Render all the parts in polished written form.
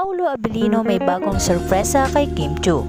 Paolo Abilino may bagong sorpresa kay Kim Chiu.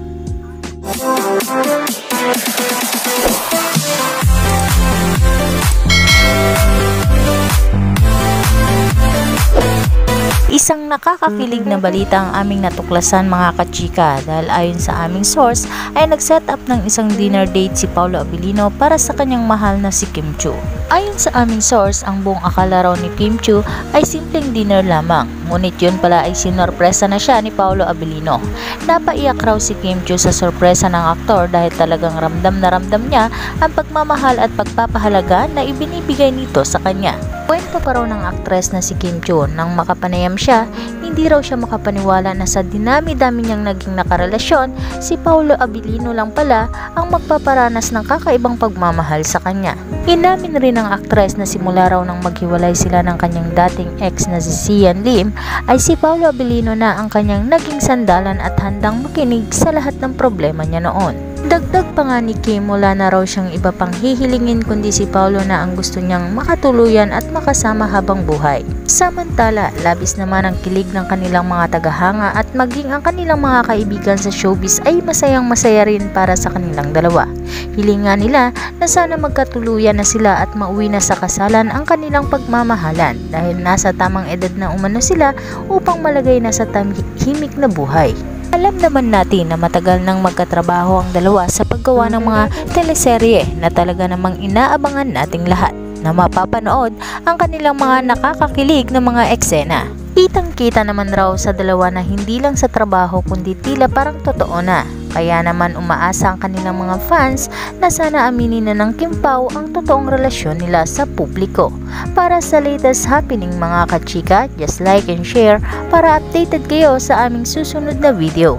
Isang nakakakilig na balita ang aming natuklasan mga kachika dahil ayon sa aming source ay nag-set up ng isang dinner date si Paolo Abilino para sa kanyang mahal na si Kim Chiu. Ayon sa aming source, ang buong akala raw ni Kim Chiu ay simpleng dinner lamang, ngunit yun pala ay sinorpresa na siya ni Paolo Abilino. Napaiyak raw si Kim Chiu sa sorpresa ng aktor dahil talagang ramdam na ramdam niya ang pagmamahal at pagpapahalaga na ibinibigay nito sa kanya. Kwento pa raw ng aktres na si Kim Chiu nang makapanayam siya, hindi raw siya makapaniwala na sa dinami-dami niyang naging nakarelasyon, si Paolo Abilino lang pala ang magpaparanas ng kakaibang pagmamahal sa kanya. Inamin rin ng aktres na simula raw nang maghiwalay sila ng kanyang dating ex na si Sian Lim, ay si Paolo Abilino na ang kanyang naging sandalan at handang makinig sa lahat ng problema niya noon. Dagdag pa nga ni Kim, wala na raw siyang iba pang hihilingin kundi si Paolo na ang gusto niyang makatuluyan at makasama habang buhay. Samantala, labis naman ang kilig ng kanilang mga tagahanga at maging ang kanilang mga kaibigan sa showbiz ay masayang masaya rin para sa kanilang dalawa. Hilingan nila na sana magkatuluyan na sila at mauwi na sa kasalan ang kanilang pagmamahalan dahil nasa tamang edad na umano sila upang malagay na sa tahimik na buhay. Alam naman natin na matagal nang magkatrabaho ang dalawa sa paggawa ng mga teleserye na talaga namang inaabangan nating lahat na mapapanood ang kanilang mga nakakakilig na mga eksena. Kitang-kita naman raw sa dalawa na hindi lang sa trabaho kundi tila parang totoo na. Kaya naman umaasa ang kanilang mga fans na sana aminin na ng Kim Pao ang totoong relasyon nila sa publiko. Para sa latest happening mga kachika, just like and share para updated kayo sa aming susunod na video.